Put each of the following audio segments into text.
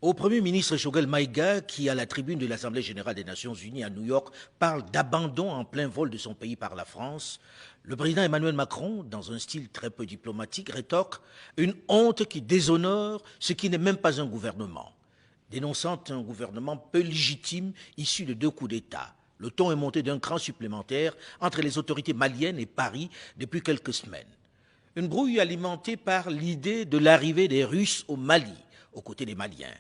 Au Premier ministre Choguel Maïga, qui à la tribune de l'Assemblée générale des Nations unies à New York parle d'abandon en plein vol de son pays par la France, le président Emmanuel Macron, dans un style très peu diplomatique, rétorque une honte qui déshonore ce qui n'est même pas un gouvernement, dénonçant un gouvernement peu légitime issu de 2 coups d'État. Le ton est monté d'un cran supplémentaire entre les autorités maliennes et Paris depuis quelques semaines. Une brouille alimentée par l'idée de l'arrivée des Russes au Mali, aux côtés des Maliens,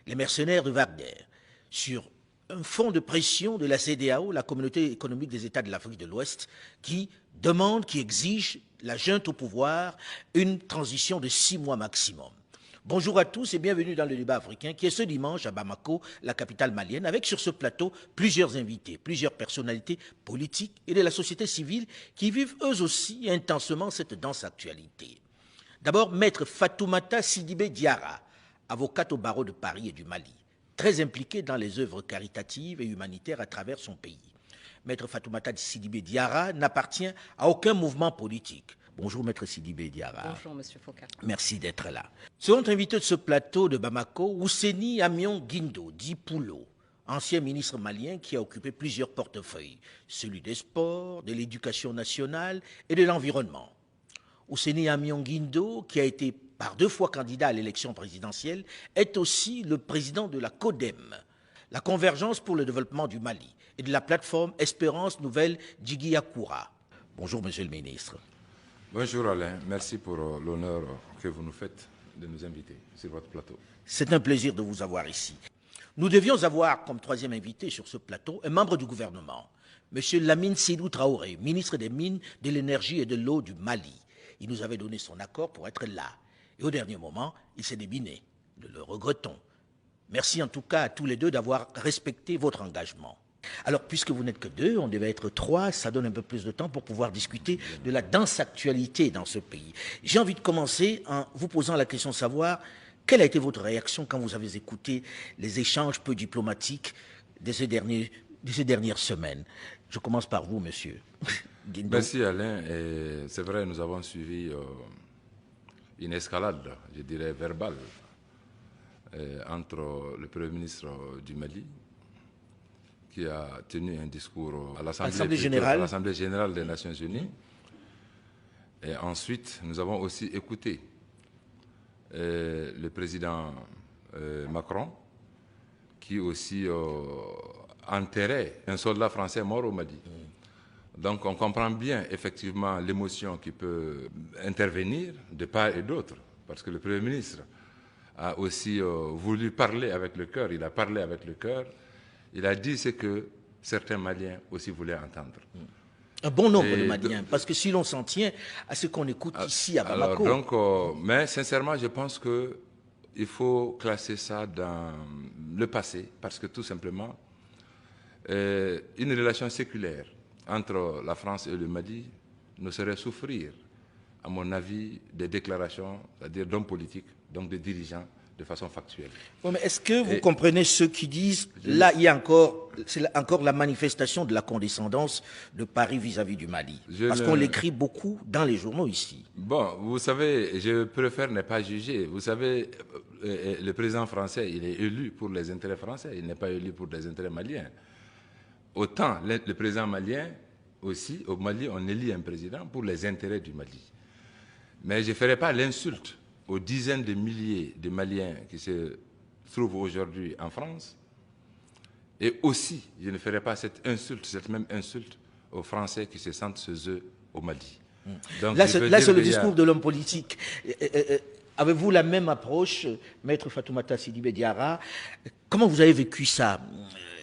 les mercenaires de Wagner, sur un fond de pression de la CEDEAO, la Communauté économique des États de l'Afrique de l'Ouest, qui demande, qui exige la junte au pouvoir, une transition de 6 mois maximum. Bonjour à tous et bienvenue dans le débat africain qui est ce dimanche à Bamako, la capitale malienne, avec sur ce plateau plusieurs invités, plusieurs personnalités politiques et de la société civile qui vivent eux aussi intensement cette dense actualité. D'abord, maître Fatoumata Sidibé Diarra, avocate au barreau de Paris et du Mali, très impliquée dans les œuvres caritatives et humanitaires à travers son pays. Maître Fatoumata Sidibé Diarra n'appartient à aucun mouvement politique. Bonjour, Maître Sidibé Diarra. Bonjour, Monsieur Foucault. Merci d'être là. Second invité de ce plateau de Bamako, Ousseini Amion Guindo, dit Poulo, ancien ministre malien qui a occupé plusieurs portefeuilles, celui des sports, de l'éducation nationale et de l'environnement. Ousseini Amion Guindo, qui a été par 2 fois candidat à l'élection présidentielle, est aussi le président de la CODEM, la Convergence pour le développement du Mali, et de la plateforme Espérance Nouvelle d'Iguiakoura. Bonjour, Monsieur le ministre. Bonjour Alain, merci pour l'honneur que vous nous faites de nous inviter sur votre plateau. C'est un plaisir de vous avoir ici. Nous devions avoir comme 3e invité sur ce plateau un membre du gouvernement, M. Lamine Sédou Traoré, ministre des Mines, de l'Énergie et de l'Eau du Mali. Il nous avait donné son accord pour être là. Et au dernier moment, il s'est débiné. Nous le regrettons. Merci en tout cas à tous les deux d'avoir respecté votre engagement. Alors, puisque vous n'êtes que 2, on devait être 3, ça donne un peu plus de temps pour pouvoir discuter de la dense actualité dans ce pays. J'ai envie de commencer en vous posant la question de savoir quelle a été votre réaction quand vous avez écouté les échanges peu diplomatiques de ces dernières semaines. Je commence par vous, monsieur. Guindo. Merci Alain. C'est vrai, nous avons suivi une escalade, je dirais verbale, entre le Premier ministre du Mali, qui a tenu un discours à l'Assemblée générale des Nations Unies. Et ensuite, nous avons aussi écouté le président Macron, qui aussi enterrait un soldat français mort au Mali. Donc on comprend bien effectivement l'émotion qui peut intervenir de part et d'autre, parce que le Premier ministre a aussi voulu parler avec le cœur, il a parlé avec le cœur. Il a dit ce que certains Maliens aussi voulaient entendre. Un bon nombre de Maliens, parce que si l'on s'en tient à ce qu'on écoute ici à Bamako... mais sincèrement, je pense qu'il faut classer ça dans le passé, parce que tout simplement, une relation séculaire entre la France et le Mali ne saurait souffrir, à mon avis, des déclarations, c'est-à-dire d'hommes politiques, donc de dirigeants, de façon factuelle. Bon, mais est-ce que vous comprenez ceux qui disent, là, il y a c'est encore la manifestation de la condescendance de Paris vis-à-vis du Mali? Parce qu'on l'écrit beaucoup dans les journaux ici. Bon, vous savez, je préfère ne pas juger. Vous savez, le président français, il est élu pour les intérêts français, il n'est pas élu pour des intérêts maliens. Autant le président malien, aussi, au Mali, on élit un président pour les intérêts du Mali. Mais je ne ferai pas l'insulte aux dizaines de milliers de Maliens qui se trouvent aujourd'hui en France. Et aussi, je ne ferai pas cette même insulte aux Français qui se sentent chez eux au Mali. Donc, là, c'est le discours de l'homme politique. Avez-vous la même approche, Maître Fatoumata Sidibé Diarra? Comment vous avez vécu ça?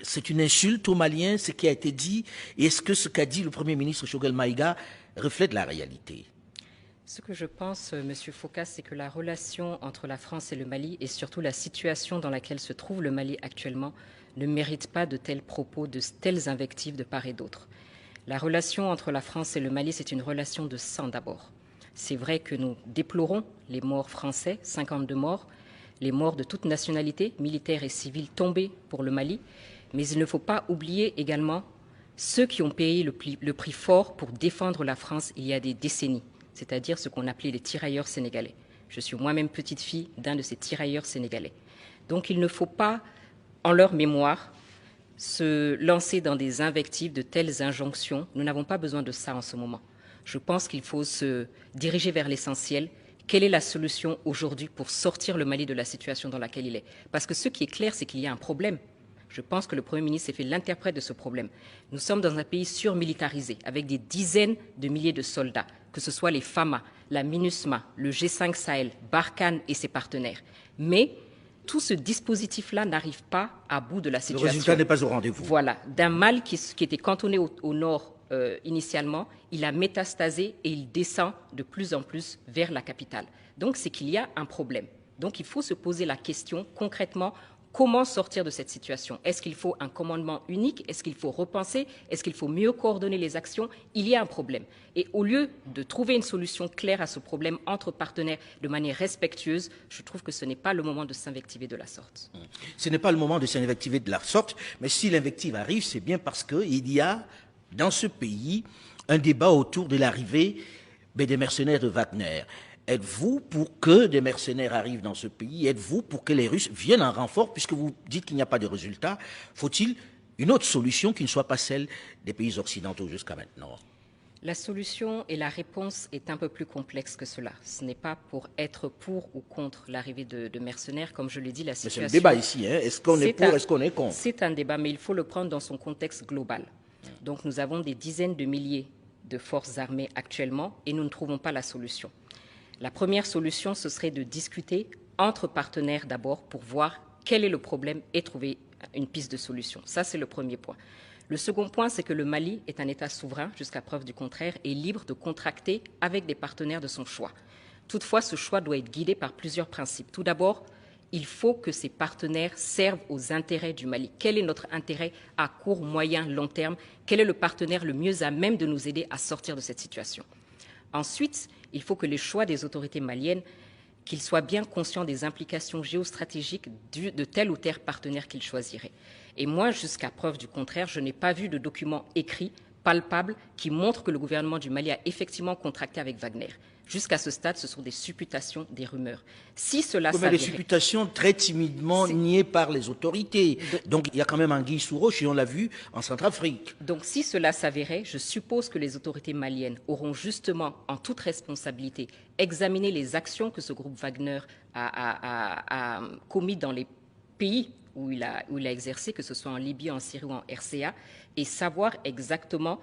C'est une insulte aux Maliens, ce qui a été dit? Et est-ce que ce qu'a dit le Premier ministre Choguel Maïga reflète la réalité? Ce que je pense, Monsieur Foucault, c'est que la relation entre la France et le Mali, et surtout la situation dans laquelle se trouve le Mali actuellement, ne mérite pas de tels propos, de telles invectives de part et d'autre. La relation entre la France et le Mali, c'est une relation de sang d'abord. C'est vrai que nous déplorons les morts français, 52 morts, les morts de toute nationalité, militaires et civils tombés pour le Mali, mais il ne faut pas oublier également ceux qui ont payé le prix fort pour défendre la France il y a des décennies, c'est-à-dire ce qu'on appelait les tirailleurs sénégalais. Je suis moi-même petite fille d'un de ces tirailleurs sénégalais. Donc il ne faut pas, en leur mémoire, se lancer dans des invectives, de telles injonctions. Nous n'avons pas besoin de ça en ce moment. Je pense qu'il faut se diriger vers l'essentiel. Quelle est la solution aujourd'hui pour sortir le Mali de la situation dans laquelle il est? Parce que ce qui est clair, c'est qu'il y a un problème. Je pense que le Premier ministre s'est fait l'interprète de ce problème. Nous sommes dans un pays surmilitarisé, avec des dizaines de milliers de soldats, que ce soit les FAMA, la MINUSMA, le G5 Sahel, Barkhane et ses partenaires. Mais tout ce dispositif-là n'arrive pas à bout de la situation. Le résultat n'est pas au rendez-vous. Voilà, d'un mal qui était cantonné au nord initialement, il a métastasé et il descend de plus en plus vers la capitale. Donc c'est qu'il y a un problème. Donc il faut se poser la question concrètement, comment sortir de cette situation? Est-ce qu'il faut un commandement unique? Est-ce qu'il faut repenser? Est-ce qu'il faut mieux coordonner les actions? Il y a un problème. Et au lieu de trouver une solution claire à ce problème entre partenaires de manière respectueuse, je trouve que ce n'est pas le moment de s'invectiver de la sorte. Ce n'est pas le moment de s'invectiver de la sorte, mais si l'invective arrive, c'est bien parce qu'il y a dans ce pays un débat autour de l'arrivée des mercenaires de Wagner. Êtes-vous pour que des mercenaires arrivent dans ce pays? Êtes-vous pour que les Russes viennent en renfort? Puisque vous dites qu'il n'y a pas de résultat, faut-il une autre solution qui ne soit pas celle des pays occidentaux jusqu'à maintenant? La solution et la réponse est un peu plus complexe que cela. Ce n'est pas pour être pour ou contre l'arrivée de mercenaires. Comme je l'ai dit, la situation... Mais c'est un débat ici. Hein? Est-ce qu'on est pour, est-ce qu'on est contre? C'est un débat, mais il faut le prendre dans son contexte global. Donc nous avons des dizaines de milliers de forces armées actuellement et nous ne trouvons pas la solution. La première solution, ce serait de discuter entre partenaires d'abord pour voir quel est le problème et trouver une piste de solution. Ça, c'est le premier point. Le second point, c'est que le Mali est un État souverain, jusqu'à preuve du contraire, et libre de contracter avec des partenaires de son choix. Toutefois, ce choix doit être guidé par plusieurs principes. Tout d'abord, il faut que ces partenaires servent aux intérêts du Mali. Quel est notre intérêt à court, moyen, long terme? Quel est le partenaire le mieux à même de nous aider à sortir de cette situation? Ensuite, il faut que les choix des autorités maliennes, qu'ils soient bien conscients des implications géostratégiques de tel ou tel partenaire qu'ils choisiraient. Et moi, jusqu'à preuve du contraire, je n'ai pas vu de document écrit, palpable, qui montre que le gouvernement du Mali a effectivement contracté avec Wagner. Jusqu'à ce stade, ce sont des supputations, des rumeurs. Si cela s'avérait... des supputations très timidement niées par les autorités. Donc il y a quand même anguille sous roche et on l'a vu en Centrafrique. Donc si cela s'avérait, je suppose que les autorités maliennes auront justement, en toute responsabilité, examiné les actions que ce groupe Wagner a commis dans les pays où il a exercé, que ce soit en Libye, en Syrie ou en RCA, et savoir exactement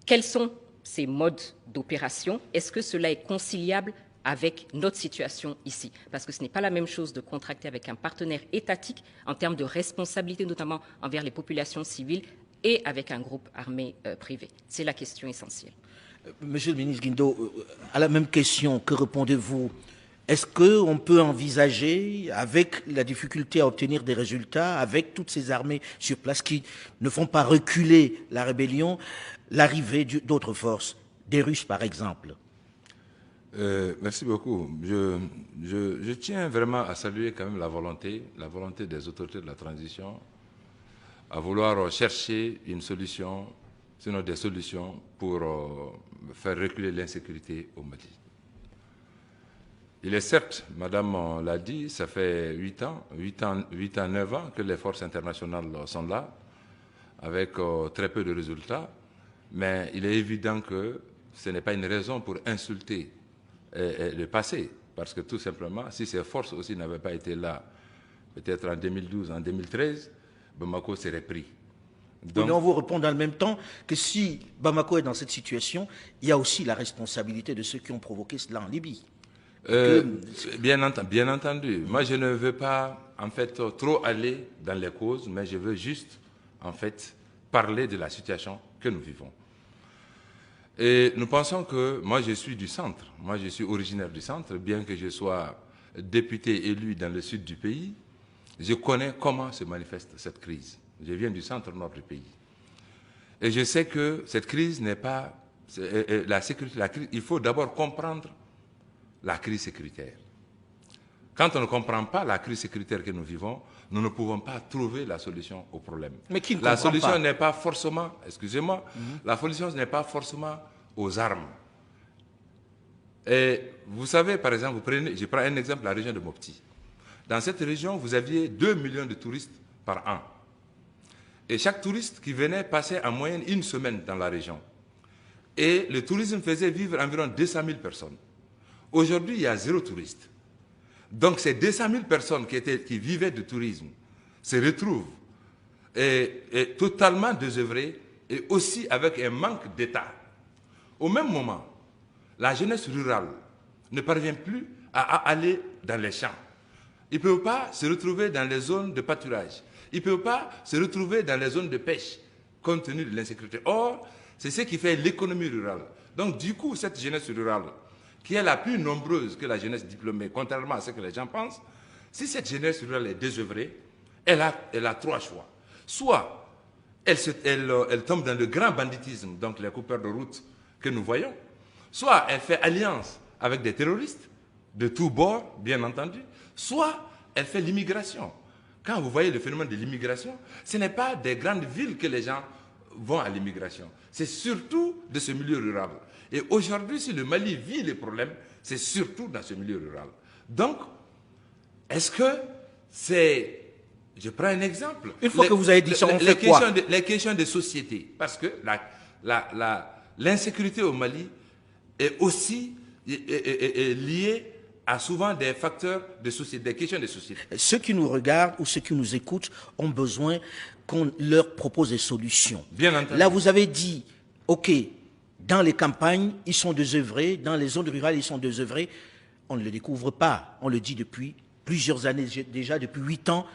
quels sont ces modes d'opération. Est-ce que cela est conciliable avec notre situation ici? Parce que ce n'est pas la même chose de contracter avec un partenaire étatique en termes de responsabilité, notamment envers les populations civiles, et avec un groupe armé privé. C'est la question essentielle. Monsieur le ministre Guindo, à la même question, que répondez-vous? Est-ce qu'on peut envisager, avec la difficulté à obtenir des résultats, avec toutes ces armées sur place qui ne font pas reculer la rébellion, l'arrivée d'autres forces, des Russes par exemple? Merci beaucoup. Je tiens vraiment à saluer quand même la volonté des autorités de la transition à vouloir chercher une solution, sinon des solutions pour faire reculer l'insécurité au Mali. Il est certes, Madame l'a dit, ça fait 8 ans, 9 ans que les forces internationales sont là, avec très peu de résultats, mais il est évident que ce n'est pas une raison pour insulter le passé, parce que tout simplement, si ces forces aussi n'avaient pas été là, peut-être en 2012, en 2013, Bamako serait pris. Donc, on vous répond dans le même temps que si Bamako est dans cette situation, il y a aussi la responsabilité de ceux qui ont provoqué cela en Libye. Bien entendu. Moi, je ne veux pas, en fait, trop aller dans les causes, mais je veux juste, en fait, parler de la situation que nous vivons. Et nous pensons que, moi, je suis du centre. Moi, je suis originaire du centre, bien que je sois député élu dans le sud du pays. Je connais comment se manifeste cette crise. Je viens du centre-nord du pays. Et je sais que cette crise n'est pas... La sécurité, la crise, il faut d'abord comprendre la crise sécuritaire. Quand on ne comprend pas la crise sécuritaire que nous vivons, nous ne pouvons pas trouver la solution au problème. Mais qui ne la comprend solution pas n'est pas forcément, excusez-moi, la solution n'est pas forcément aux armes. Et vous savez, par exemple, je prends un exemple, la région de Mopti. dans cette région, vous aviez 2 millions de touristes par an. Et chaque touriste qui venait passait en moyenne 1 semaine dans la région. Et le tourisme faisait vivre environ 200 000 personnes. Aujourd'hui, il y a 0 touriste. Donc ces 200 000 personnes qui vivaient du tourisme se retrouvent et totalement désœuvrées et aussi avec un manque d'État. Au même moment, la jeunesse rurale ne parvient plus à aller dans les champs. Ils ne peuvent pas se retrouver dans les zones de pâturage. Ils ne peuvent pas se retrouver dans les zones de pêche, compte tenu de l'insécurité. Or, c'est ce qui fait l'économie rurale. Donc, du coup, cette jeunesse rurale, qui est la plus nombreuse que la jeunesse diplômée, contrairement à ce que les gens pensent, si cette jeunesse rurale est désœuvrée, elle a 3 choix. Soit elle tombe dans le grand banditisme, donc les coupeurs de route que nous voyons, soit elle fait alliance avec des terroristes, de tous bords, bien entendu, soit elle fait l'immigration. Quand vous voyez le phénomène de l'immigration, ce n'est pas des grandes villes que les gens vont à l'immigration. C'est surtout de ce milieu rural. Et aujourd'hui, si le Mali vit les problèmes, c'est surtout dans ce milieu rural. Donc, est-ce que c'est... Je prends un exemple. Une fois que vous avez dit ça, on fait quoi? Les questions de société. Parce que l'insécurité au Mali est aussi liée à souvent des facteurs de société, des questions de société. Ceux qui nous regardent ou ceux qui nous écoutent ont besoin qu'on leur propose des solutions. Bien entendu. Là, vous avez dit, OK, dans les campagnes, ils sont désœuvrés, dans les zones rurales, ils sont désœuvrés. On ne le découvre pas. On le dit depuis plusieurs années, déjà depuis 8 ans,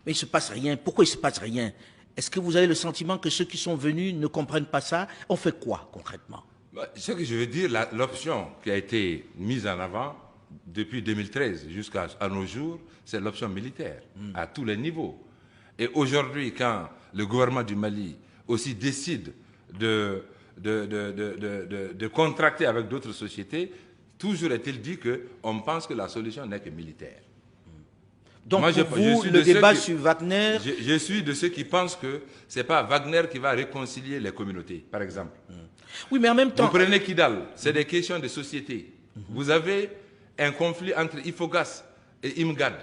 mais il ne se passe rien. Pourquoi il ne se passe rien? Est-ce que vous avez le sentiment que ceux qui sont venus ne comprennent pas ça? On fait quoi concrètement? Ce que je veux dire, l'option qui a été mise en avant depuis 2013 jusqu'à nos jours, c'est l'option militaire, à tous les niveaux. Et aujourd'hui, quand le gouvernement du Mali aussi décide de contracter avec d'autres sociétés, toujours est-il dit qu'on pense que la solution n'est que militaire. Donc, moi, pour vous, le débat sur Wagner... Je suis de ceux qui pensent que ce n'est pas Wagner qui va réconcilier les communautés, par exemple. Oui, mais en même temps... Vous prenez Kidal, c'est des questions de société. Vous avez un conflit entre Ifogas et Imgad.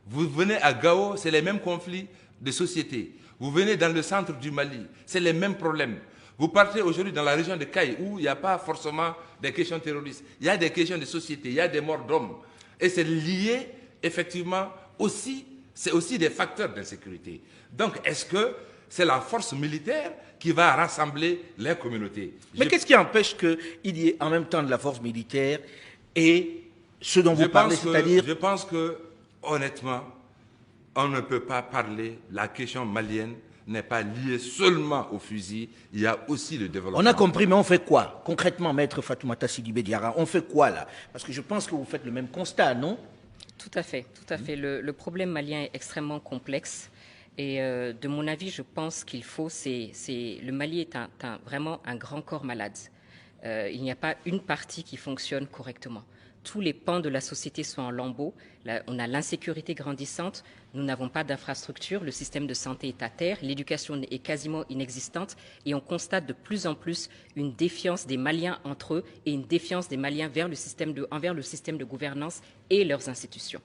Vous venez à Gao, c'est les mêmes conflits de société. Vous venez dans le centre du Mali, c'est les mêmes problèmes. Vous partez aujourd'hui dans la région de Caille, où il n'y a pas forcément des questions terroristes. Il y a des questions de société, il y a des morts d'hommes. Et c'est lié, effectivement, aussi, c'est aussi des facteurs d'insécurité. Donc, est-ce que c'est la force militaire qui va rassembler les communautés? Mais qu'est-ce qui empêche qu'il y ait en même temps de la force militaire et ce dont vous parlez, c'est-à-dire... Je pense que, honnêtement, on ne peut pas parler, la question malienne n'est pas liée seulement au fusil, il y a aussi le développement. On a compris, mais on fait quoi? Concrètement, Maître Fatoumata Sidibé Diarra, on fait quoi là? Parce que je pense que vous faites le même constat, non? Tout à fait, tout à fait. Le problème malien est extrêmement complexe. Et de mon avis, je pense qu'il faut, le Mali est vraiment un grand corps malade. Il n'y a pas une partie qui fonctionne correctement. Tous les pans de la société sont en lambeaux. Là, on a l'insécurité grandissante, nous n'avons pas d'infrastructure, le système de santé est à terre, l'éducation est quasiment inexistante et on constate de plus en plus une défiance des Maliens entre eux et une défiance des Maliens envers le système de gouvernance et leurs institutions.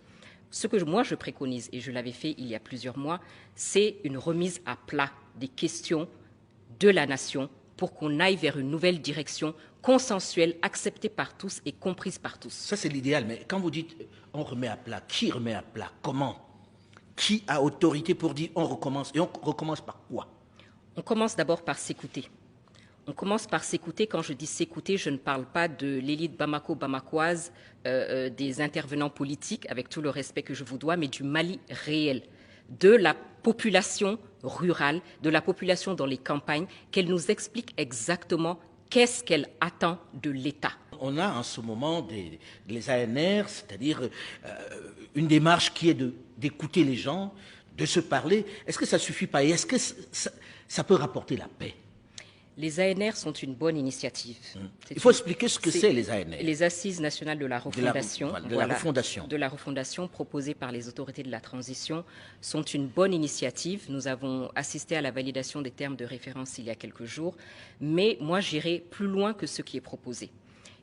Ce que moi je préconise, et je l'avais fait il y a plusieurs mois, c'est une remise à plat des questions de la nation pour qu'on aille vers une nouvelle direction consensuelle, acceptée par tous et comprise par tous. Ça, c'est l'idéal. Mais quand vous dites on remet à plat, qui remet à plat? Comment? Qui a autorité pour dire on recommence? Et on recommence par quoi? On commence d'abord par s'écouter. On commence par s'écouter. Quand je dis s'écouter, je ne parle pas de l'élite bamakoise, des intervenants politiques, avec tout le respect que je vous dois, mais du Mali réel, de la population rurale, de la population dans les campagnes, qu'elle nous explique exactement qu'est-ce qu'elle attend de l'État. On a en ce moment les ANR, c'est-à-dire une démarche qui est d'écouter les gens, de se parler. Est-ce que ça ne suffit pas? Et est-ce que ça peut rapporter la paix? Les ANR sont une bonne initiative. Il faut expliquer ce que c'est les ANR. Les Assises nationales de la refondation, de la refondation proposées par les autorités de la transition sont une bonne initiative. Nous avons assisté à la validation des termes de référence il y a quelques jours, mais moi j'irai plus loin que ce qui est proposé.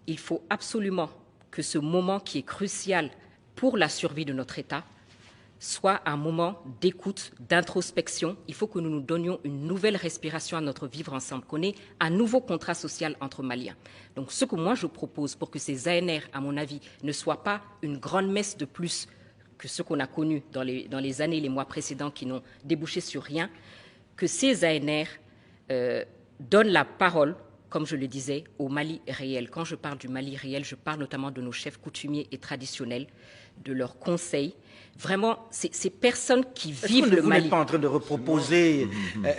Il faut absolument que ce moment qui est crucial pour la survie de notre État soit un moment d'écoute, d'introspection. Il faut que nous nous donnions une nouvelle respiration à notre vivre ensemble, qu'on ait un nouveau contrat social entre Maliens. Donc ce que moi je propose pour que ces ANR, à mon avis, ne soient pas une grande messe de plus que ce qu'on a connu dans les années et les mois précédents qui n'ont débouché sur rien, que ces ANR donnent la parole, comme je le disais, au Mali réel. Quand je parle du Mali réel, je parle notamment de nos chefs coutumiers et traditionnels, de leurs conseils. Vraiment, ces personnes qui vivent le Mali. Vous n'êtes pas en train de reproposer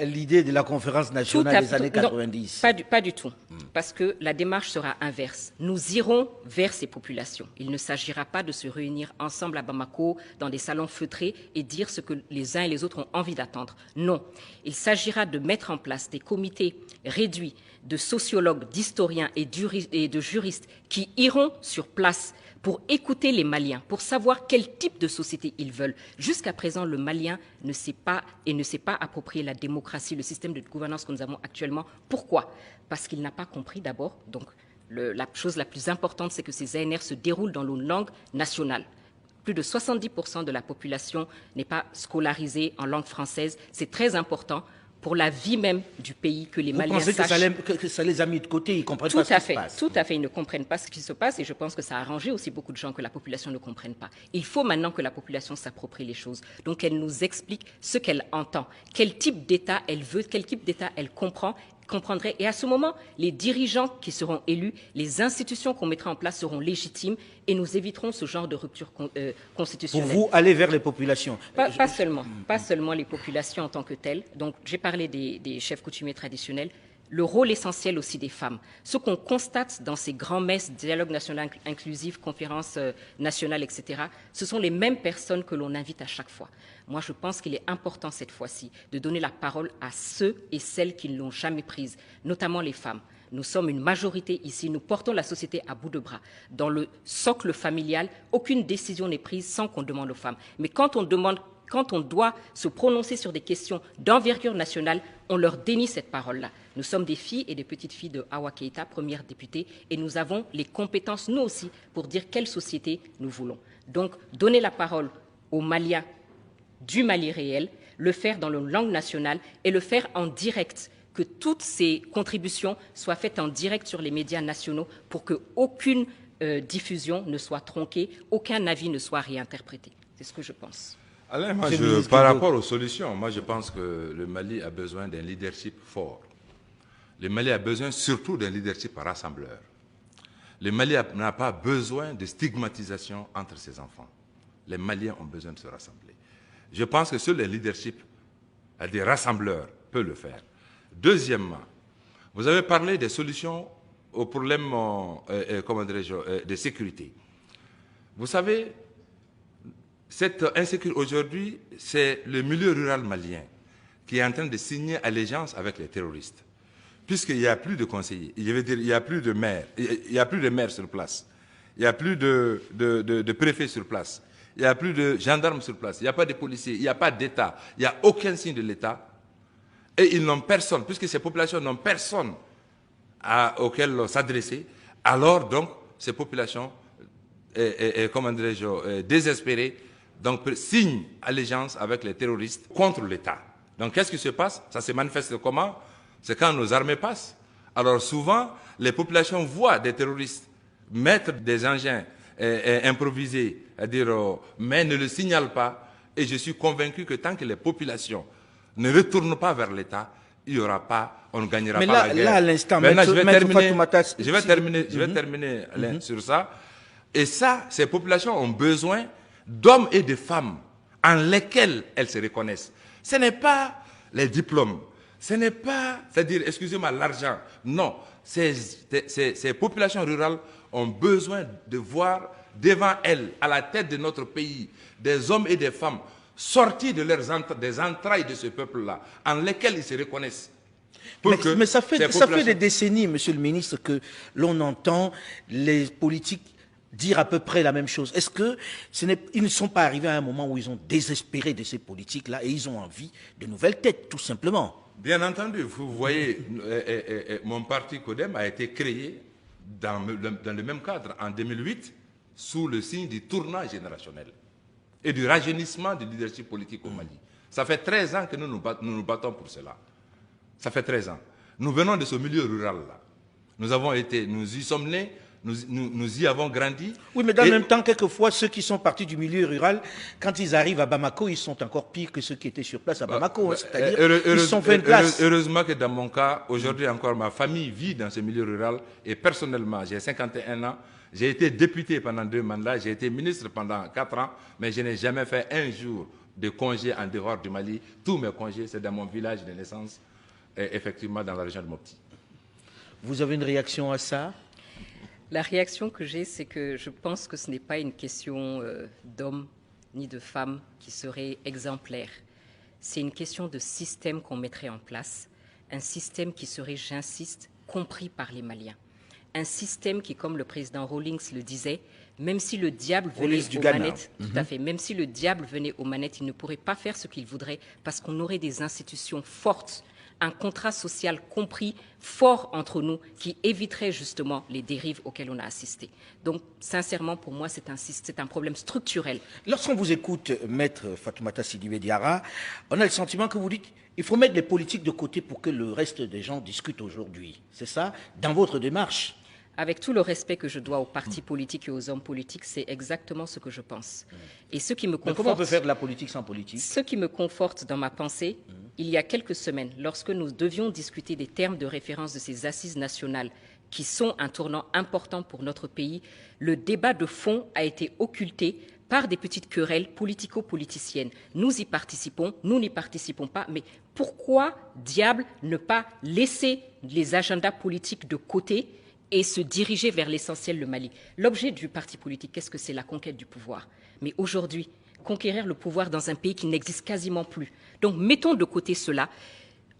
l'idée de la conférence nationale des années 90? Non, pas du tout. Parce que la démarche sera inverse. Nous irons vers ces populations. Il ne s'agira pas de se réunir ensemble à Bamako, dans des salons feutrés, et dire ce que les uns et les autres ont envie d'attendre. Non. Il s'agira de mettre en place des comités réduits de sociologues, d'historiens et de juristes qui iront sur place pour écouter les Maliens, pour savoir quel type de société ils veulent. Jusqu'à présent, le Malien ne s'est pas approprié la démocratie, le système de gouvernance que nous avons actuellement. Pourquoi? Parce qu'il n'a pas compris d'abord. Donc, la chose la plus importante, c'est que ces ANR se déroulent dans nos langues nationales. Plus de 70% de la population n'est pas scolarisée en langue française. C'est très important pour la vie même du pays, que les Maliens sachent. Vous pensez que ça les a mis de côté, ils ne comprennent pas ce qui se passe? Tout à fait, ils ne comprennent pas ce qui se passe et je pense que ça a arrangé aussi beaucoup de gens que la population ne comprenne pas. Il faut maintenant que la population s'approprie les choses. Donc qu'elle nous explique ce qu'elle entend, quel type d'État elle veut, quel type d'État elle comprendrait. Et à ce moment, les dirigeants qui seront élus, les institutions qu'on mettra en place seront légitimes et nous éviterons ce genre de rupture constitutionnelle. Pour vous, aller vers les populations? Pas seulement les populations en tant que telles. Donc, j'ai parlé des chefs coutumiers traditionnels. Le rôle essentiel aussi des femmes. Ce qu'on constate dans ces grands messes, dialogue national inclusif, conférences nationales, etc., ce sont les mêmes personnes que l'on invite à chaque fois. Moi, je pense qu'il est important cette fois-ci de donner la parole à ceux et celles qui ne l'ont jamais prise, notamment les femmes. Nous sommes une majorité ici, nous portons la société à bout de bras. Dans le socle familial, aucune décision n'est prise sans qu'on demande aux femmes. Mais quand on doit se prononcer sur des questions d'envergure nationale, on leur dénie cette parole-là. Nous sommes des filles et des petites filles de Awa Keïta, première députée, et nous avons les compétences, nous aussi, pour dire quelle société nous voulons. Donc, donner la parole aux Maliens du Mali réel, le faire dans la langue nationale et le faire en direct, que toutes ces contributions soient faites en direct sur les médias nationaux pour qu'aucune diffusion ne soit tronquée, aucun avis ne soit réinterprété. C'est ce que je pense. Alain, par rapport aux solutions, moi je pense que le Mali a besoin d'un leadership fort. Le Mali a besoin surtout d'un leadership rassembleur. Le Mali n'a pas besoin de stigmatisation entre ses enfants. Les Maliens ont besoin de se rassembler. Je pense que seul le leadership des rassembleurs peut le faire. Deuxièmement, vous avez parlé des solutions aux problèmes de sécurité. Vous savez, cette insécurité aujourd'hui, c'est le milieu rural malien qui est en train de signer allégeance avec les terroristes. Puisqu'il n'y a plus de conseillers, il n'y a plus de maires, il n'y a plus de maires sur place, il n'y a plus de préfets sur place, il n'y a plus de gendarmes sur place, il n'y a pas de policiers, il n'y a pas d'État, il n'y a aucun signe de l'État. Et ils n'ont personne, puisque ces populations n'ont personne auquel s'adresser, alors donc ces populations, désespérées, donc signent allégeance avec les terroristes contre l'État. Donc qu'est-ce qui se passe? Ça se manifeste comment? C'est quand nos armées passent. Alors souvent, les populations voient des terroristes mettre des engins improvisés, mais ne le signalent pas. Et je suis convaincu que tant que les populations ne retournent pas vers l'État, il n'y aura pas, on ne gagnera pas la guerre. Mais là, à l'instant, je vais terminer sur ça. Et ça, ces populations ont besoin d'hommes et de femmes en lesquels elles se reconnaissent. Ce n'est pas les diplômes, ce n'est pas, c'est-à-dire, excusez-moi, l'argent. Non, ces populations rurales ont besoin de voir devant elles, à la tête de notre pays, des hommes et des femmes sortis de des entrailles de ce peuple-là, en lesquels ils se reconnaissent. Mais ça fait des décennies, monsieur le ministre, que l'on entend les politiques dire à peu près la même chose. Est-ce qu'ils ne sont pas arrivés à un moment où ils ont désespéré de ces politiques-là et ils ont envie de nouvelles têtes, tout simplement? Bien entendu, vous voyez, mon parti CODEM a été créé dans le même cadre, en 2008, sous le signe du tournant générationnel. et du rajeunissement du leadership politique au Mali. Ça fait 13 ans que nous nous battons pour cela. Ça fait 13 ans. Nous venons de ce milieu rural-là. Nous y sommes nés, nous y avons grandi. Oui, mais dans le même temps, quelquefois, ceux qui sont partis du milieu rural, quand ils arrivent à Bamako, ils sont encore pires que ceux qui étaient sur place à Bamako. C'est-à-dire ils sont fait une place. Heureusement que dans mon cas, aujourd'hui encore, ma famille vit dans ce milieu rural. Et personnellement, j'ai 51 ans. J'ai été député pendant 2 mandats. J'ai été ministre pendant 4 ans. Mais je n'ai jamais fait un jour de congé en dehors du Mali. Tous mes congés, c'est dans mon village de naissance, et effectivement dans la région de Mopti. Vous avez une réaction à ça? La réaction que j'ai, c'est que je pense que ce n'est pas une question d'homme ni de femme qui serait exemplaire. C'est une question de système qu'on mettrait en place, un système qui serait, j'insiste, compris par les Maliens. Un système qui, comme le président Rawlings le disait, même si le diable venait aux manettes, tout à fait, même si le diable venait aux manettes, il ne pourrait pas faire ce qu'il voudrait parce qu'on aurait des institutions fortes, un contrat social compris, fort entre nous, qui éviterait justement les dérives auxquelles on a assisté. Donc, sincèrement, pour moi, c'est un problème structurel. Lorsqu'on vous écoute, Maître Fatoumata Sidibé Diarra, on a le sentiment que vous dites qu'il faut mettre les politiques de côté pour que le reste des gens discutent aujourd'hui. C'est ça, dans votre démarche? Avec tout le respect que je dois aux partis politiques et aux hommes politiques, c'est exactement ce que je pense. Et ce qui me conforte, mais comment on peut faire de la politique sans politique? Ce qui me conforte dans ma pensée, il y a quelques semaines, lorsque nous devions discuter des termes de référence de ces assises nationales qui sont un tournant important pour notre pays, le débat de fond a été occulté par des petites querelles politico-politiciennes. Nous y participons, nous n'y participons pas, mais pourquoi, diable, ne pas laisser les agendas politiques de côté et se diriger vers l'essentiel, le Mali? L'objet du parti politique, qu'est-ce que c'est? La conquête du pouvoir. Mais aujourd'hui, conquérir le pouvoir dans un pays qui n'existe quasiment plus. Donc mettons de côté cela.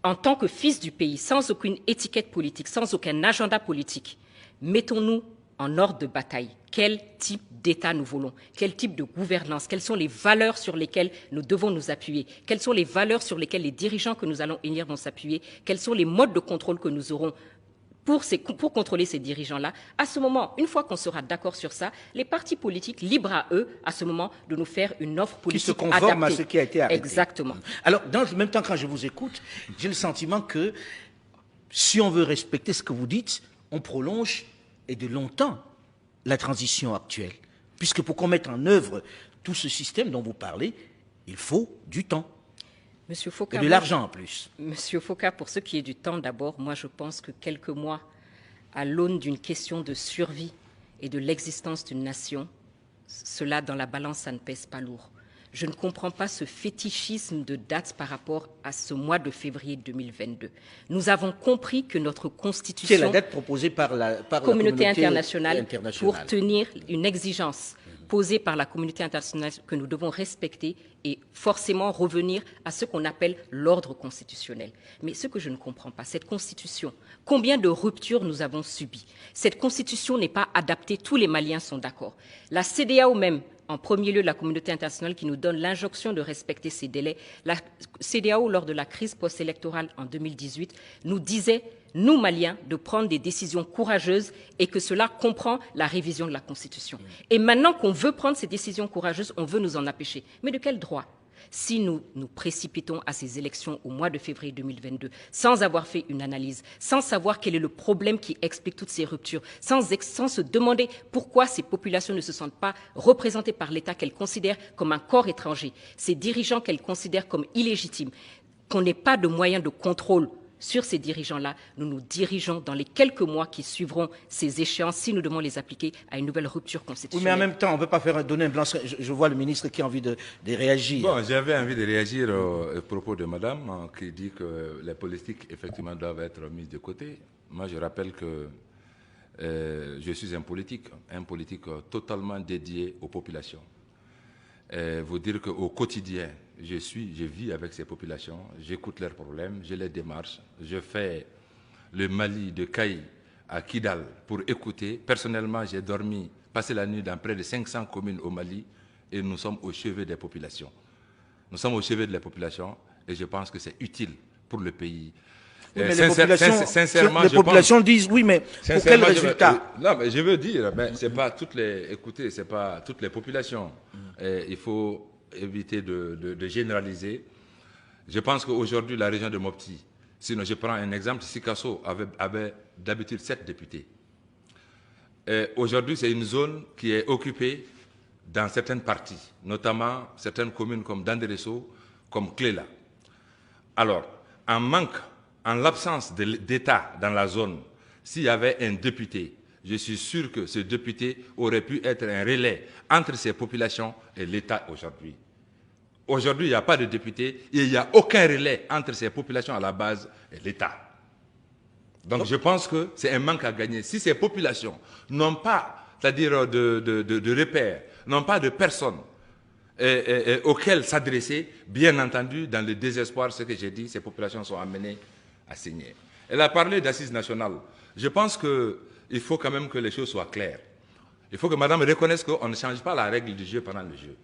En tant que fils du pays, sans aucune étiquette politique, sans aucun agenda politique, mettons-nous en ordre de bataille. Quel type d'État nous voulons? Quel type de gouvernance? Quelles sont les valeurs sur lesquelles nous devons nous appuyer? Quelles sont les valeurs sur lesquelles les dirigeants que nous allons élire vont s'appuyer? Quels sont les modes de contrôle que nous aurons pour contrôler ces dirigeants-là? À ce moment, une fois qu'on sera d'accord sur ça, les partis politiques, libres à eux, à ce moment, de nous faire une offre politique adaptée. Qui se conforme à ce qui a été arrêté. Exactement. Alors, dans le même temps, quand je vous écoute, j'ai le sentiment que si on veut respecter ce que vous dites, on prolonge, et de longtemps, la transition actuelle. Puisque pour qu'on mette en œuvre tout ce système dont vous parlez, il faut du temps. Monsieur Foka, et de l'argent en plus. Monsieur Foka, pour ce qui est du temps d'abord, moi je pense que quelques mois, à l'aune d'une question de survie et de l'existence d'une nation, cela dans la balance, ça ne pèse pas lourd. Je ne comprends pas ce fétichisme de date par rapport à ce mois de février 2022. Nous avons compris que notre constitution... C'est la date proposée par la communauté internationale pour tenir une exigence posée par la communauté internationale que nous devons respecter et forcément revenir à ce qu'on appelle l'ordre constitutionnel. Mais ce que je ne comprends pas, cette constitution, combien de ruptures nous avons subies? Cette constitution n'est pas adaptée, tous les Maliens sont d'accord. La CEDEAO même, en premier lieu la communauté internationale qui nous donne l'injonction de respecter ces délais, la CEDEAO, lors de la crise post-électorale en 2018, nous disait, nous Maliens, de prendre des décisions courageuses et que cela comprend la révision de la Constitution. Et maintenant qu'on veut prendre ces décisions courageuses, on veut nous en empêcher. Mais de quel droit? Si nous nous précipitons à ces élections au mois de février 2022, sans avoir fait une analyse, sans savoir quel est le problème qui explique toutes ces ruptures, sans se demander pourquoi ces populations ne se sentent pas représentées par l'État qu'elles considèrent comme un corps étranger, ces dirigeants qu'elles considèrent comme illégitimes, qu'on n'ait pas de moyens de contrôle sur ces dirigeants-là, nous nous dirigeons dans les quelques mois qui suivront ces échéances, si nous devons les appliquer, à une nouvelle rupture constitutionnelle. Oui, mais en même temps, on ne peut pas donner un blanc. Je vois le ministre qui a envie de réagir. Bon, j'avais envie de réagir au propos de madame qui dit que les politiques, effectivement, doivent être mises de côté. Moi, je rappelle que je suis un politique totalement dédié aux populations. Vous dire qu'au quotidien, je vis avec ces populations, j'écoute leurs problèmes, je les démarche, je fais le Mali de Kaï à Kidal pour écouter. Personnellement, j'ai passé la nuit dans près de 500 communes au Mali et nous sommes au chevet des populations. Nous sommes au chevet de la population et je pense que c'est utile pour le pays. Oui, mais les populations disent oui, mais pour quel résultat? Non, mais je veux dire, c'est pas toutes les populations. Il faut éviter de généraliser. Je pense qu'aujourd'hui, la région de Mopti, sinon je prends un exemple, Sikasso avait d'habitude 7 députés. Aujourd'hui, c'est une zone qui est occupée dans certaines parties, notamment certaines communes comme Danderesso, comme Cléla. Alors, en l'absence d'État dans la zone, s'il y avait un député, je suis sûr que ce député aurait pu être un relais entre ces populations et l'État aujourd'hui. Aujourd'hui, il n'y a pas de député et il n'y a aucun relais entre ces populations à la base et l'État. Donc je pense que c'est un manque à gagner. Si ces populations n'ont pas, c'est-à-dire de repères, n'ont pas de personnes auxquelles s'adresser, bien entendu, dans le désespoir, ce que j'ai dit, ces populations sont amenées à signer. Elle a parlé d'assises nationales. Je pense qu'il faut quand même que les choses soient claires. Il faut que madame reconnaisse qu'on ne change pas la règle du jeu pendant le jeu.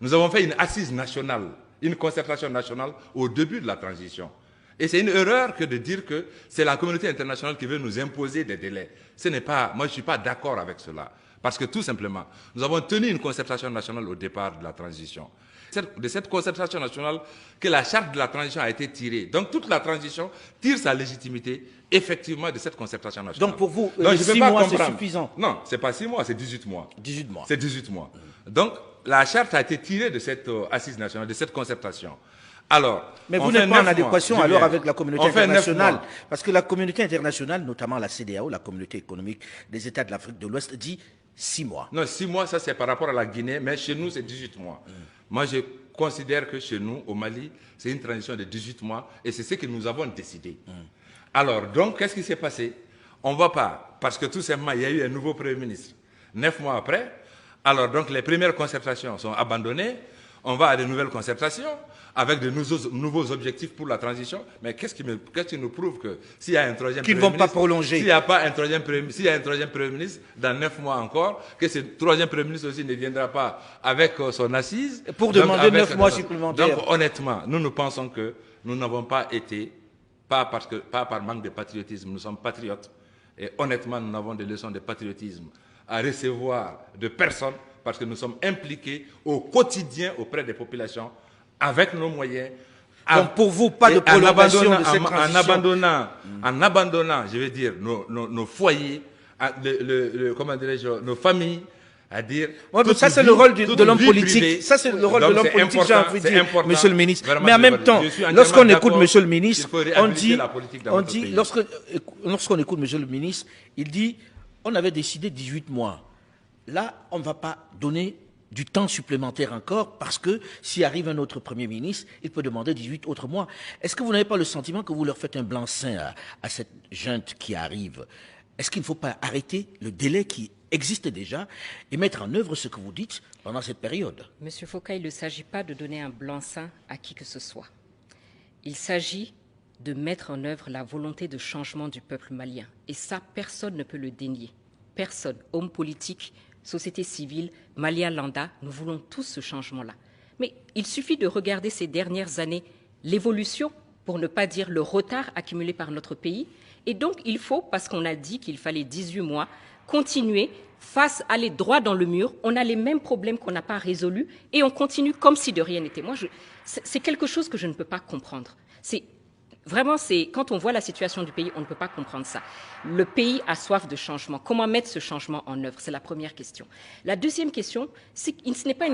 Nous avons fait une assise nationale, une concertation nationale au début de la transition. Et c'est une erreur que de dire que c'est la communauté internationale qui veut nous imposer des délais. Ce n'est pas, moi je ne suis pas d'accord avec cela. Parce que tout simplement, nous avons tenu une concertation nationale au départ de la transition. De cette concertation nationale que la charte de la transition a été tirée. Donc toute la transition tire sa légitimité effectivement de cette concertation nationale. Donc pour vous, 6 mois c'est suffisant? Non, ce n'est pas 6 mois, c'est 18 mois. 18 mois. C'est 18 mois. Donc la charte a été tirée de cette assise nationale, de cette concertation. Alors, mais vous n'êtes pas en adéquation alors avec la communauté internationale, parce que la communauté internationale, notamment la CEDEAO, la communauté économique des États de l'Afrique de l'Ouest, dit 6 mois. Non, 6 mois, ça c'est par rapport à la Guinée, mais chez nous c'est 18 mois. Moi je considère que chez nous, au Mali, c'est une transition de 18 mois et c'est ce que nous avons décidé. Alors, donc, qu'est-ce qui s'est passé? On ne va pas, parce que tout simplement, il y a eu un nouveau Premier ministre. 9 mois après, alors donc les premières concertations sont abandonnées, on va à de nouvelles concertations, avec de nouveaux objectifs pour la transition. Mais qu'est-ce qui nous prouve que s'il y a un troisième Premier ministre... Qu'ils ne vont pas prolonger. S'il y a un troisième Premier ministre, dans 9 mois encore, que ce troisième Premier ministre aussi ne viendra pas avec son assise. Pour demander 9 mois supplémentaires. Donc honnêtement, nous pensons que nous n'avons pas été, pas par manque de patriotisme, nous sommes patriotes. Et honnêtement, nous avons des leçons de patriotisme à recevoir de personnes parce que nous sommes impliqués au quotidien auprès des populations avec nos moyens. Donc pour vous, pas de prolongation de cette transition. En abandonnant, je veux dire, nos foyers, comment dirais-je, nos familles, à dire... Ouais, ça, c'est le rôle de l'homme politique. Ça, c'est le rôle de l'homme politique, j'ai envie de dire, monsieur le ministre. Mais en même temps, lorsqu'on écoute monsieur le ministre, on dit, lorsqu'on écoute monsieur le ministre, il dit, on avait décidé 18 mois. Là, on ne va pas donner du temps supplémentaire encore parce que s'il arrive un autre Premier ministre, il peut demander 18 autres mois. Est-ce que vous n'avez pas le sentiment que vous leur faites un blanc-seing à cette junte qui arrive? Est-ce qu'il ne faut pas arrêter le délai qui existe déjà et mettre en œuvre ce que vous dites pendant cette période? Monsieur Foucault, il ne s'agit pas de donner un blanc-seing à qui que ce soit. Il s'agit de mettre en œuvre la volonté de changement du peuple malien. Et ça, personne ne peut le dénier. Personne, homme politique, société civile, Malia Landa, nous voulons tous ce changement-là. Mais il suffit de regarder ces dernières années, l'évolution, pour ne pas dire le retard accumulé par notre pays. Et donc, il faut, parce qu'on a dit qu'il fallait 18 mois, continuer, aller droit dans le mur. On a les mêmes problèmes qu'on n'a pas résolus et on continue comme si de rien n'était. Moi, c'est quelque chose que je ne peux pas comprendre. Vraiment, quand on voit la situation du pays, on ne peut pas comprendre ça. Le pays a soif de changement. Comment mettre ce changement en œuvre? C'est la première question. La deuxième question, c'est que ce n'est pas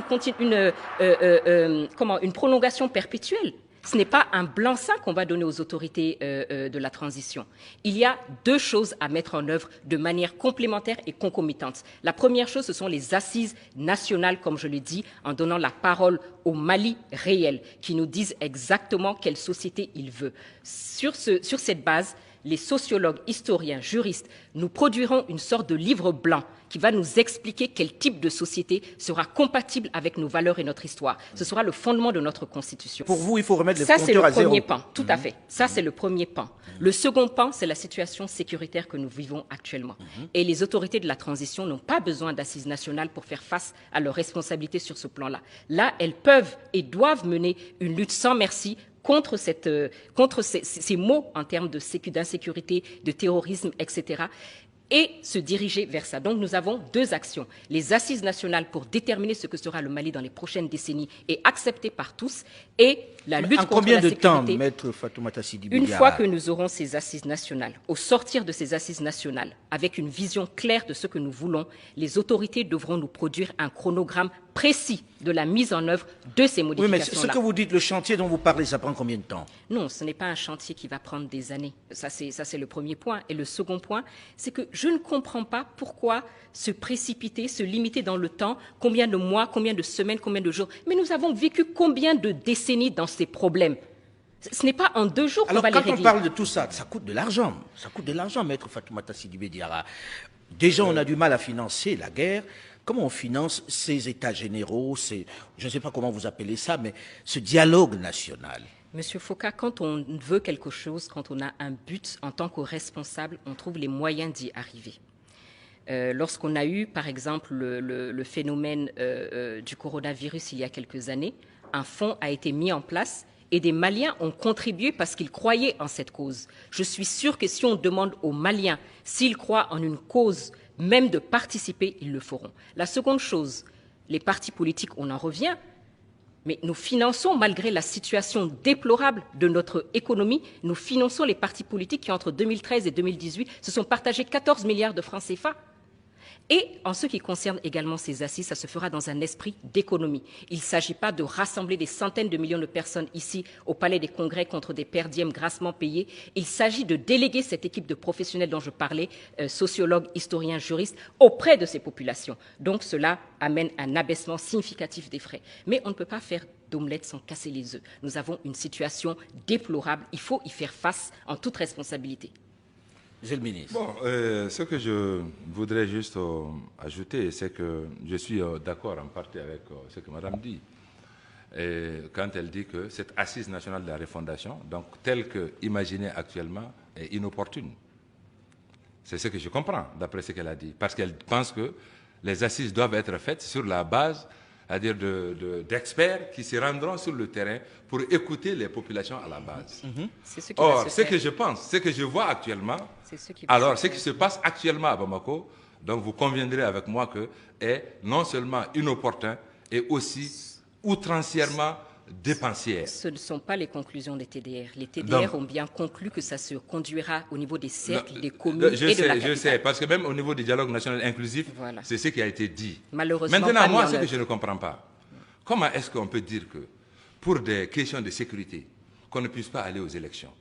une prolongation perpétuelle. Ce n'est pas un blanc-seing qu'on va donner aux autorités de la transition. Il y a 2 choses à mettre en œuvre de manière complémentaire et concomitante. La première chose, ce sont les assises nationales, comme je l'ai dit, en donnant la parole au Mali réel, qui nous disent exactement quelle société il veut. Sur cette base, les sociologues, historiens, juristes, nous produirons une sorte de livre blanc qui va nous expliquer quel type de société sera compatible avec nos valeurs et notre histoire. Ce sera le fondement de notre Constitution. Pour vous, il faut remettre les compteurs à zéro. Ça, c'est le premier pan, tout à fait. Ça, c'est le premier pan. Le second pan, c'est la situation sécuritaire que nous vivons actuellement. Et les autorités de la transition n'ont pas besoin d'assises nationales pour faire face à leurs responsabilités sur ce plan-là. Là, elles peuvent et doivent mener une lutte sans merci contre ces maux en termes d'insécurité, de terrorisme, etc. et se diriger vers ça. Donc nous avons deux actions. Les assises nationales pour déterminer ce que sera le Mali dans les prochaines décennies et accepté par tous, et la lutte contre la sécurité. En combien de temps, Maître Fatoumata Sidibé Une Diarra? fois que nous aurons ces assises nationales, au sortir de ces assises nationales, avec une vision claire de ce que nous voulons, les autorités devront nous produire un chronogramme précis de la mise en œuvre de ces modifications-là. Oui, mais ce que vous dites, le chantier dont vous parlez, ça prend combien de temps? Non, ce n'est pas un chantier qui va prendre des années. Ça, c'est le premier point. Et le second point, c'est que je ne comprends pas pourquoi se précipiter, se limiter dans le temps, combien de mois, combien de semaines, combien de jours. Mais nous avons vécu combien de décennies dans ces problèmes? Ce n'est pas en 2 jours qu'on va les régler. Alors, quand on parle de tout ça, ça coûte de l'argent. Ça coûte de l'argent, Maître Fatoumata Sidibé Diarra. Déjà, on a du mal à financer la guerre. Comment on finance ces états généraux, je ne sais pas comment vous appelez ça, mais ce dialogue national? Monsieur Foka, quand on veut quelque chose, quand on a un but en tant que responsable, on trouve les moyens d'y arriver. Lorsqu'on a eu, par exemple, le phénomène du coronavirus il y a quelques années, un fonds a été mis en place et des Maliens ont contribué parce qu'ils croyaient en cette cause. Je suis sûre que si on demande aux Maliens s'ils croient en une cause, même de participer, ils le feront. La seconde chose, les partis politiques, on en revient, mais nous finançons, malgré la situation déplorable de notre économie, nous finançons les partis politiques qui, entre 2013 et 2018, se sont partagés 14 milliards de francs CFA. Et en ce qui concerne également ces assises, ça se fera dans un esprit d'économie. Il ne s'agit pas de rassembler des centaines de millions de personnes ici au Palais des Congrès contre des perdièmes grassement payés. Il s'agit de déléguer cette équipe de professionnels dont je parlais, sociologues, historiens, juristes, auprès de ces populations. Donc cela amène un abaissement significatif des frais. Mais on ne peut pas faire d'omelette sans casser les œufs. Nous avons une situation déplorable. Il faut y faire face en toute responsabilité. Monsieur le ministre. Bon, ce que je voudrais juste ajouter, c'est que je suis d'accord en partie avec ce que Madame dit. Et quand elle dit que cette assise nationale de la refondation, donc telle que imaginée actuellement, est inopportune. C'est ce que je comprends, d'après ce qu'elle a dit. Parce qu'elle pense que les assises doivent être faites sur la base, c'est-à-dire d'experts qui se rendront sur le terrain pour écouter les populations à la base. Or, ce que je pense, ce que je vois actuellement, ce qui se passe actuellement à Bamako, donc vous conviendrez avec moi que est non seulement inopportun et aussi outrancièrement dépensière. Ce ne sont pas les conclusions des TDR. Les TDR ont bien conclu que ça se conduira au niveau des cercles, des communes et de la capitale. Je sais, parce que même au niveau du dialogue national inclusif, voilà, c'est ce qui a été dit. Malheureusement, maintenant, moi, ce que je ne comprends pas, comment est-ce qu'on peut dire que pour des questions de sécurité, qu'on ne puisse pas aller aux élections,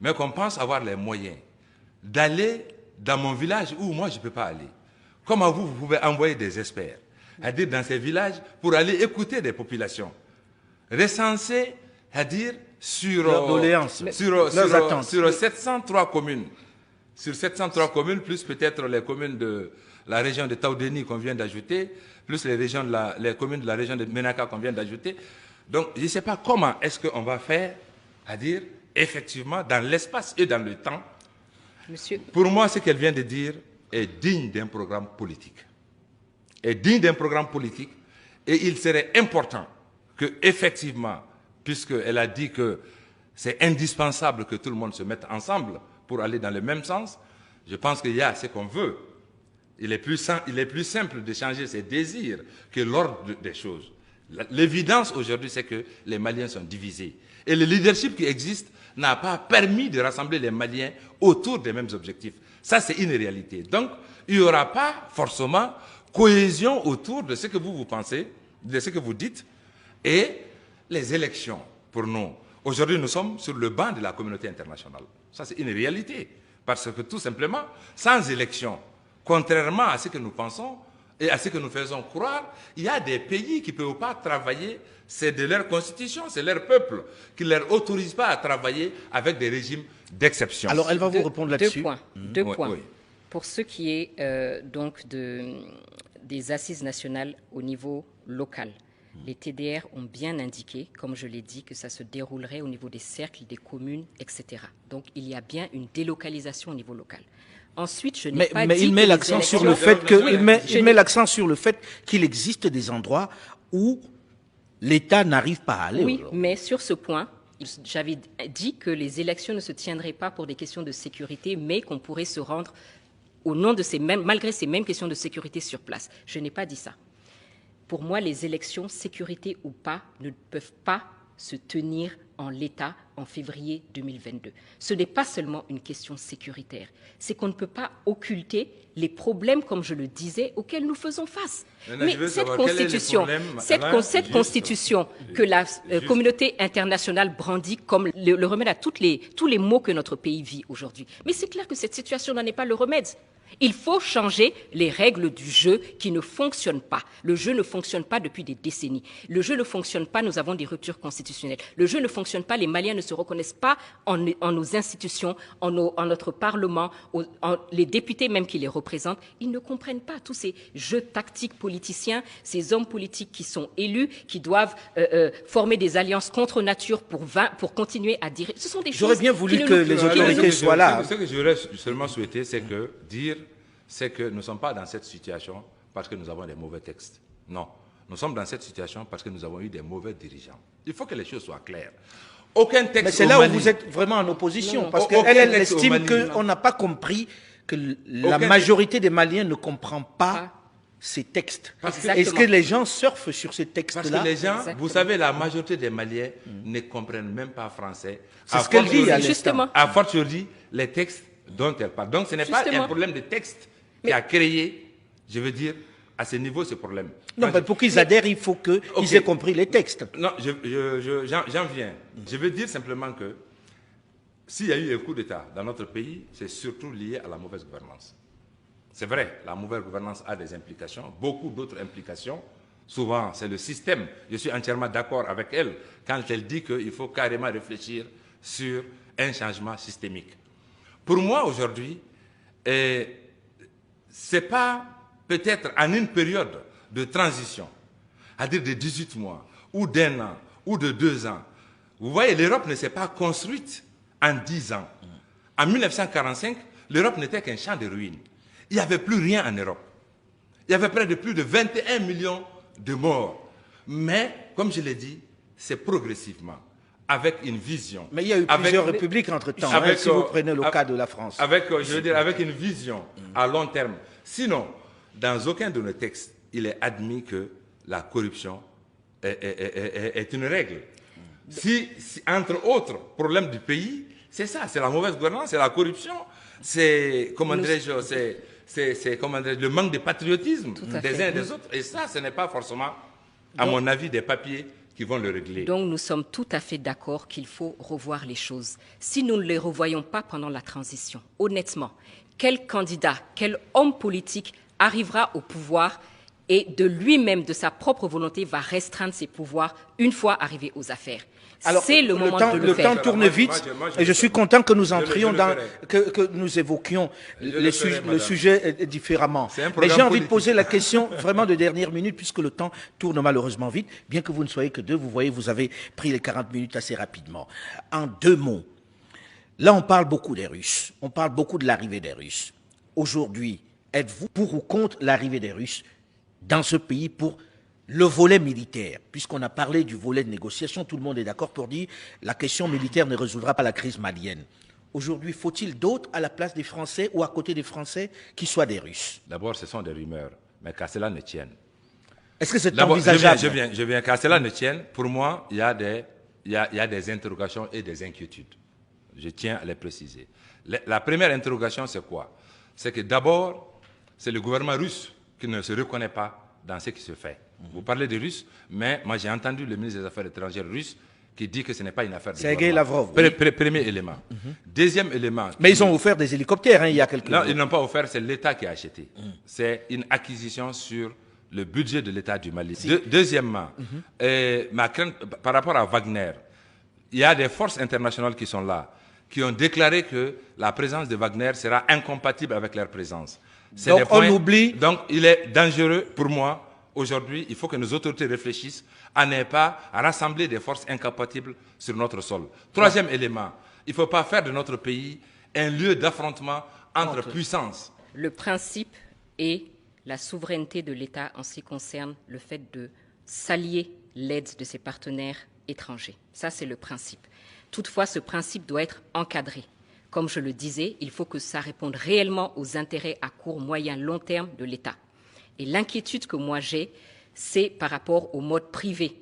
mais qu'on pense avoir les moyens d'aller dans mon village où moi je ne peux pas aller? Comment vous pouvez envoyer des experts à dire dans ces villages pour aller écouter des populations recensées, c'est-à-dire sur 703 communes. Sur 703 communes, plus peut-être les communes de la région de Taoudeni qu'on vient d'ajouter, plus les communes de la région de Menaka qu'on vient d'ajouter. Donc, je ne sais pas comment est-ce qu'on va faire, à dire, effectivement, dans l'espace et dans le temps. Monsieur... Pour moi, ce qu'elle vient de dire est digne d'un programme politique. Est digne d'un programme politique, et il serait important que, effectivement, puisqu'elle a dit que c'est indispensable que tout le monde se mette ensemble pour aller dans le même sens, je pense qu'il y a ce qu'on veut. Il est plus simple de changer ses désirs que l'ordre des choses. L'évidence aujourd'hui, c'est que les Maliens sont divisés. Et le leadership qui existe n'a pas permis de rassembler les Maliens autour des mêmes objectifs. Ça, c'est une réalité. Donc, il n'y aura pas forcément cohésion autour de ce que vous pensez, de ce que vous dites. Et les élections, pour nous, aujourd'hui, nous sommes sur le banc de la communauté internationale. Ça, c'est une réalité. Parce que, tout simplement, sans élection, contrairement à ce que nous pensons et à ce que nous faisons croire, il y a des pays qui ne peuvent pas travailler, c'est de leur constitution, c'est leur peuple, qui ne leur autorise pas à travailler avec des régimes d'exception. Alors, elle va vous répondre là-dessus. Deux points. Oui. Pour ce qui est donc des assises nationales au niveau local, les TDR ont bien indiqué, comme je l'ai dit, que ça se déroulerait au niveau des cercles, des communes, etc. Donc, il y a bien une délocalisation au niveau local. Ensuite, je n'ai pas dit il met l'accent sur le fait il met l'accent sur le fait qu'il existe des endroits où l'État n'arrive pas à aller. Oui, mais sur ce point, j'avais dit que les élections ne se tiendraient pas pour des questions de sécurité, mais qu'on pourrait se rendre malgré ces mêmes questions de sécurité sur place. Je n'ai pas dit ça. Pour moi, les élections, sécurité ou pas, ne peuvent pas se tenir en l'état en février 2022. Ce n'est pas seulement une question sécuritaire, c'est qu'on ne peut pas occulter les problèmes, comme je le disais, auxquels nous faisons face. Mais cette constitution que la communauté internationale brandit comme le remède à tous les maux que notre pays vit aujourd'hui. Mais c'est clair que cette situation n'en est pas le remède. Il faut changer les règles du jeu qui ne fonctionnent pas. Le jeu ne fonctionne pas depuis des décennies. Le jeu ne fonctionne pas, nous avons des ruptures constitutionnelles. Le jeu ne fonctionne pas, les Maliens ne se reconnaissent pas en nos institutions, en notre Parlement, les députés même qui les représentent. Ils ne comprennent pas tous ces jeux tactiques politiciens, ces hommes politiques qui sont élus, qui doivent former des alliances contre nature pour continuer à dire. Ce sont des choses. J'aurais bien voulu que les autorités soient là. Ce que j'aurais seulement souhaité, c'est que nous ne sommes pas dans cette situation parce que nous avons des mauvais textes. Non, nous sommes dans cette situation parce que nous avons eu des mauvais dirigeants. Il faut que les choses soient claires. Aucun texte. Mais c'est là où vous êtes vraiment en opposition, parce qu'elle estime qu'on n'a pas compris que la majorité des Maliens ne comprend pas ces textes. Est-ce que les gens surfent sur ces textes-là? Parce que les gens, vous savez, la majorité des Maliens ne comprennent même pas français. C'est ce qu'elle dit, justement. A fortiori, les textes dont elle parle. Donc ce n'est pas un problème de texte qui a créé, je veux dire, à ce niveau, ce problème. Non, mais pour qu'ils adhèrent, il faut qu'ils aient compris les textes. Non, j'en viens. Je veux dire simplement que s'il y a eu un coup d'État dans notre pays, c'est surtout lié à la mauvaise gouvernance. C'est vrai, la mauvaise gouvernance a des implications, beaucoup d'autres implications. Souvent, c'est le système. Je suis entièrement d'accord avec elle quand elle dit qu'il faut carrément réfléchir sur un changement systémique. Pour moi, aujourd'hui, c'est pas peut-être en une période de transition, à dire de 18 mois, ou d'1 an, ou de 2 ans. Vous voyez, l'Europe ne s'est pas construite en 10 ans. En 1945, l'Europe n'était qu'un champ de ruines. Il n'y avait plus rien en Europe. Il y avait près de plus de 21 millions de morts. Mais, comme je l'ai dit, c'est progressivement, avec une vision. Mais il y a eu plusieurs républiques entre-temps, si vous prenez le cas de la France. Avec une vision à long terme. Sinon, dans aucun de nos textes, il est admis que la corruption est une règle. Si, entre autres problèmes du pays, c'est ça, c'est la mauvaise gouvernance, c'est la corruption, c'est, comment dirais-je, c'est le manque de patriotisme des uns et des autres. Et ça, ce n'est pas forcément, à mon avis, des papiers qui vont le régler. Donc nous sommes tout à fait d'accord qu'il faut revoir les choses. Si nous ne les revoyons pas pendant la transition, honnêtement, quel candidat, quel homme politique arrivera au pouvoir et de lui-même, de sa propre volonté, va restreindre ses pouvoirs une fois arrivé aux affaires? C'est le moment de le faire. Le temps tourne vite et je suis content que nous entrions que nous évoquions le sujet différemment. Mais j'ai envie de poser la question vraiment de dernière minute puisque le temps tourne malheureusement vite. Bien que vous ne soyez que deux, vous voyez, vous avez pris les 40 minutes assez rapidement. En 2 mots, là on parle beaucoup des Russes, on parle beaucoup de l'arrivée des Russes. Aujourd'hui, êtes-vous pour ou contre l'arrivée des Russes dans ce pays pour le volet militaire, puisqu'on a parlé du volet de négociation, tout le monde est d'accord pour dire la question militaire ne résoudra pas la crise malienne. Aujourd'hui, faut-il d'autres à la place des Français ou à côté des Français qui soient des Russes? D'abord, ce sont des rumeurs, mais qu'à cela ne tienne. Est-ce que c'est envisageable? Je viens, qu'à cela ne tienne, pour moi, il y a des interrogations et des inquiétudes. Je tiens à les préciser. La première interrogation, c'est quoi? C'est que d'abord, c'est le gouvernement russe qui ne se reconnaît pas dans ce qui se fait. Vous parlez des Russes, mais moi j'ai entendu le ministre des Affaires étrangères russe qui dit que ce n'est pas une affaire de Sergueï Lavrov. Premier élément. Deuxième élément. Mais ils ont offert des hélicoptères il y a quelques jours. Non, ils n'ont pas offert, c'est l'État qui a acheté. C'est une acquisition sur le budget de l'État du Mali. Deuxièmement, ma crainte par rapport à Wagner, il y a des forces internationales qui sont là, qui ont déclaré que la présence de Wagner sera incompatible avec leur présence. Donc on oublie. Donc il est dangereux pour moi. Aujourd'hui, il faut que nos autorités réfléchissent à ne pas rassembler des forces incompatibles sur notre sol. Troisième élément, il ne faut pas faire de notre pays un lieu d'affrontement entre puissances. Le principe est la souveraineté de l'État en ce qui concerne le fait de s'allier l'aide de ses partenaires étrangers. Ça, c'est le principe. Toutefois, ce principe doit être encadré. comme je le disais, il faut que ça réponde réellement aux intérêts à court, moyen, long terme de l'État. Et l'inquiétude que moi j'ai, c'est par rapport au mode privé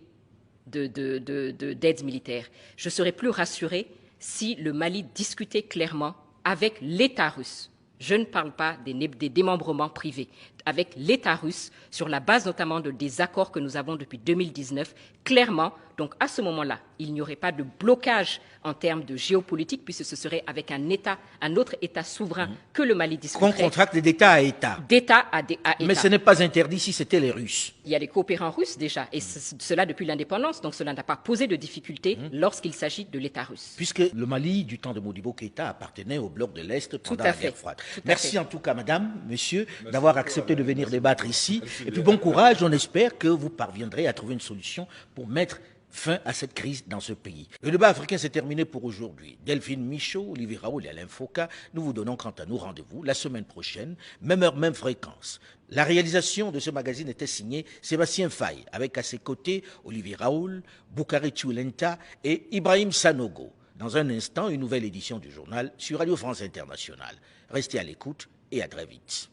d'aide militaire. Je serais plus rassurée si le Mali discutait clairement avec l'État russe. Je ne parle pas des démembrements privés, avec l'État russe, sur la base notamment des accords que nous avons depuis 2019, clairement. Donc à ce moment-là, il n'y aurait pas de blocage en termes de géopolitique, puisque ce serait avec un autre État souverain que le Mali discuterait. Qu'on contracte d'État à État. D'État à État. Mais ce n'est pas interdit si c'était les Russes. Il y a des coopérants russes déjà, et cela depuis l'indépendance, donc cela n'a pas posé de difficulté lorsqu'il s'agit de l'État russe. Puisque le Mali, du temps de Modibo Keïta, appartenait au bloc de l'Est pendant la guerre froide. Merci en tout cas, madame, monsieur, d'avoir accepté de venir débattre ici. Et puis bon courage, on espère que vous parviendrez à trouver une solution pour mettre fin à cette crise dans ce pays. Le débat africain s'est terminé pour aujourd'hui. Delphine Michaud, Olivier Raoul et Alain Foka, nous vous donnons quant à nous rendez-vous la semaine prochaine, même heure, même fréquence. La réalisation de ce magazine était signée Sébastien Faye, avec à ses côtés Olivier Raoul, Boukari Tchoulenta et Ibrahim Sanogo. Dans un instant, une nouvelle édition du journal sur Radio France Internationale. Restez à l'écoute et à très vite.